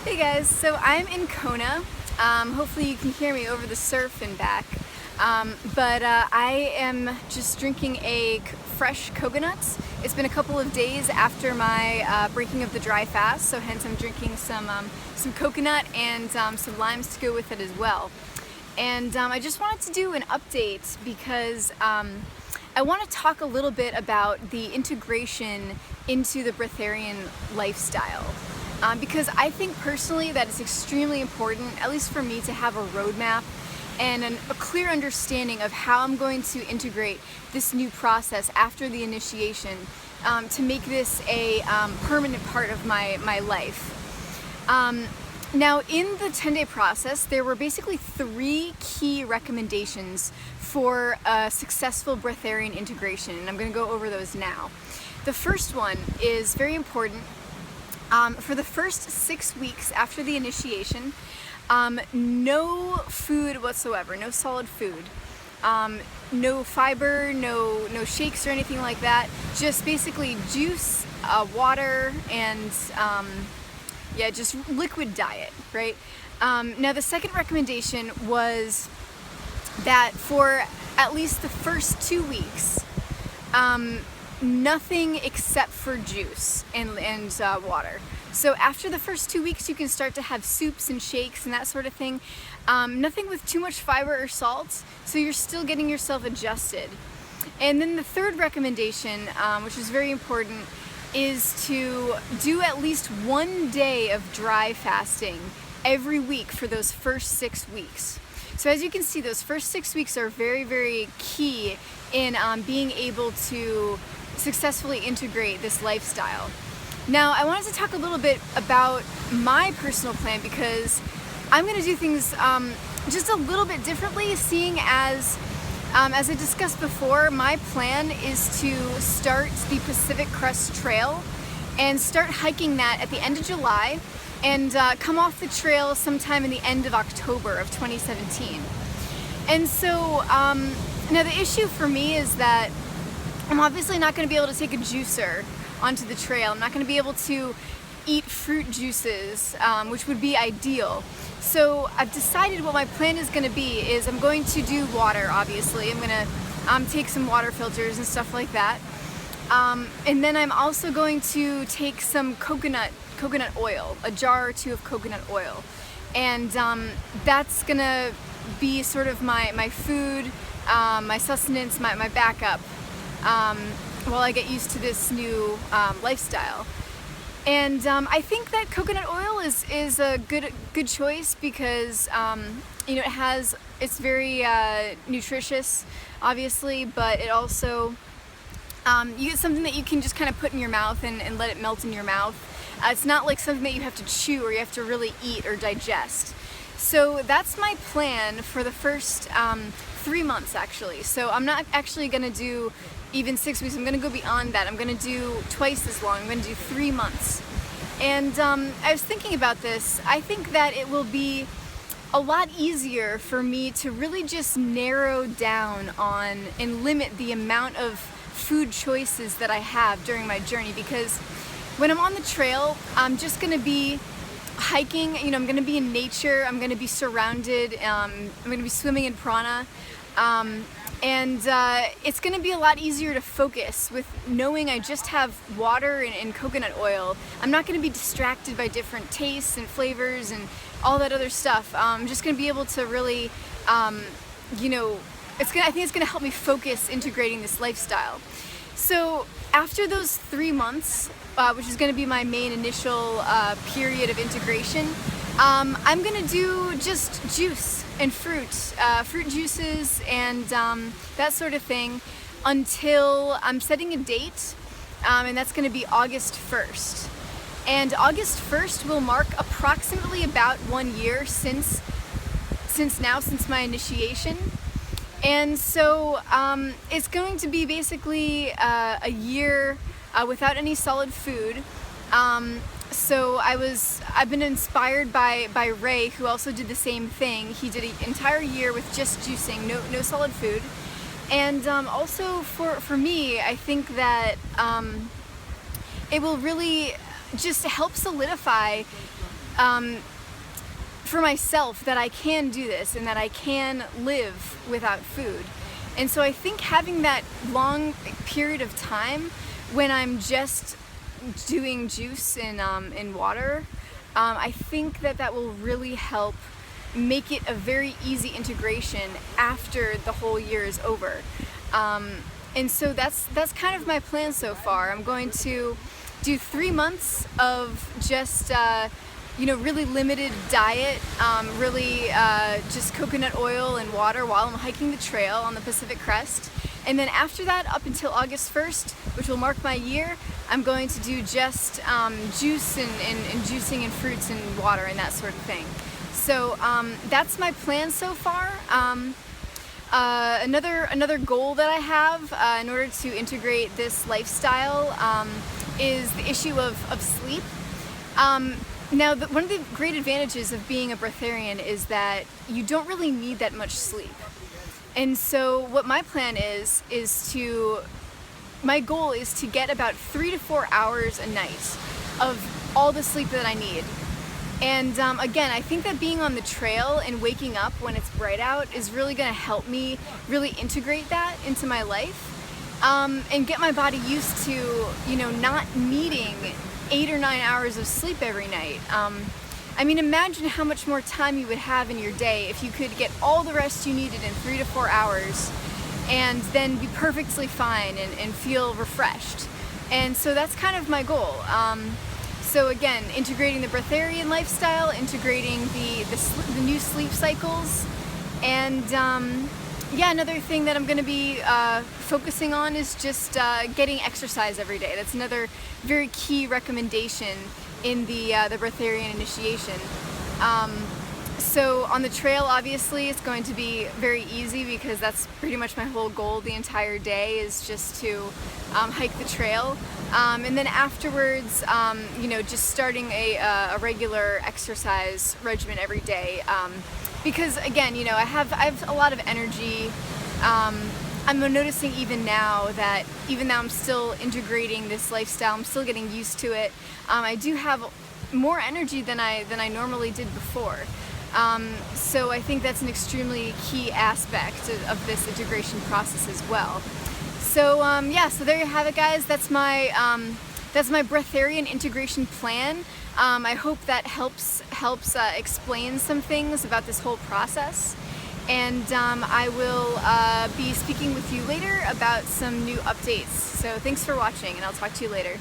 Hey guys, so I'm in Kona. Hopefully you can hear me over the surf and back. I am just drinking fresh coconuts. It's been a couple of days after my breaking of the dry fast, so hence I'm drinking some coconut and some limes to go with it as well. And I just wanted to do an update because I want to talk a little bit about the integration into the Breatharian lifestyle. Because I think personally that it's extremely important, at least for me, to have a roadmap and a clear understanding of how I'm going to integrate this new process after the initiation to make this a permanent part of my life. Now, in the 10-day process, there were basically 3 key recommendations for a successful Breatharian integration, and I'm going to go over those now. The first one is very important. For the first 6 weeks after the initiation, no food whatsoever, no solid food, no fiber, no shakes or anything like that, just basically juice, water, and just liquid diet, right? Now the second recommendation was that for at least the first 2 weeks, nothing except for juice and water. So after the first 2 weeks, you can start to have soups and shakes and that sort of thing. Nothing with too much fiber or salt, so you're still getting yourself adjusted. And then the third recommendation, which is very important, is to do at least 1 day of dry fasting every week for those first 6 weeks. So as you can see, those first 6 weeks are very, very key in being able to successfully integrate this lifestyle. Now, I wanted to talk a little bit about my personal plan because I'm going to do things just a little bit differently, seeing as I discussed before, my plan is to start the Pacific Crest Trail and start hiking that at the end of July and come off the trail sometime in the end of October of 2017. And so now the issue for me is that I'm obviously not going to be able to take a juicer onto the trail. I'm not going to be able to eat fruit juices, which would be ideal. So I've decided what my plan is going to be is I'm going to do water, obviously. I'm going to take some water filters and stuff like that. And then I'm also going to take some coconut oil, a jar or 2 of coconut oil. And that's going to be sort of my food, my sustenance, my backup. While I get used to this new lifestyle. And I think that coconut oil is a good choice because it's very nutritious, obviously, but it also you get something that you can just kind of put in your mouth and let it melt in your mouth. It's not like something that you have to chew or you have to really eat or digest. So that's my plan for the first 3 months, actually. So I'm not actually going to do even 6 weeks. I'm going to go beyond that. I'm going to do twice as long. I'm going to do 3 months. And I was thinking about this. I think that it will be a lot easier for me to really just narrow down on and limit the amount of food choices that I have during my journey, because when I'm on the trail, I'm just going to be hiking. I'm going to be in nature. I'm going to be surrounded. I'm going to be swimming in prana. And it's going to be a lot easier to focus with knowing I just have water and coconut oil. I'm not going to be distracted by different tastes and flavors and all that other stuff. I'm just going to be able to really, I think it's going to help me focus integrating this lifestyle. So after those 3 months, which is going to be my main initial period of integration, I'm going to do just juice and fruit juices and that sort of thing until I'm setting a date, and that's going to be August 1st. And August 1st will mark approximately about 1 year since my initiation. And so it's going to be basically a year without any solid food. So I've been inspired by Ray, who also did the same thing. He did an entire year with just juicing, no solid food. And also for me, I think that it will really just help solidify for myself that I can do this and that I can live without food. And so I think having that long period of time when I'm just doing juice and water, I think that will really help make it a very easy integration after the whole year is over. And so that's kind of my plan so far. I'm going to do 3 months of just really limited diet, really just coconut oil and water while I'm hiking the trail on the Pacific Crest. And then after that, up until August 1st, which will mark my year, I'm going to do just juice and juicing and fruits and water and that sort of thing. So that's my plan so far. Another goal that I have in order to integrate this lifestyle is the issue of sleep. Now, one of the great advantages of being a breatharian is that you don't really need that much sleep. And so what my plan is my goal is to get about 3 to 4 hours a night of all the sleep that I need. And again, I think that being on the trail and waking up when it's bright out is really going to help me really integrate that into my life, and get my body used to, not needing 8 or 9 hours of sleep every night. I mean, imagine how much more time you would have in your day if you could get all the rest you needed in 3 to 4 hours and then be perfectly fine and feel refreshed. And so that's kind of my goal. So again, integrating the breatharian lifestyle, integrating the new sleep cycles, and another thing that I'm going to be focusing on is just getting exercise every day. That's another very key recommendation in the Breatharian initiation. So on the trail, obviously, it's going to be very easy because that's pretty much my whole goal the entire day, is just to hike the trail. And then afterwards, just starting a regular exercise regimen every day. Because again, I have a lot of energy. I'm noticing even now that even though I'm still integrating this lifestyle, I'm still getting used to it. I do have more energy than I normally did before. So I think that's an extremely key aspect of this integration process as well. So so there you have it, guys. That's my Breatharian integration plan. I hope that helps explain some things about this whole process. And I will be speaking with you later about some new updates. So thanks for watching, and I'll talk to you later.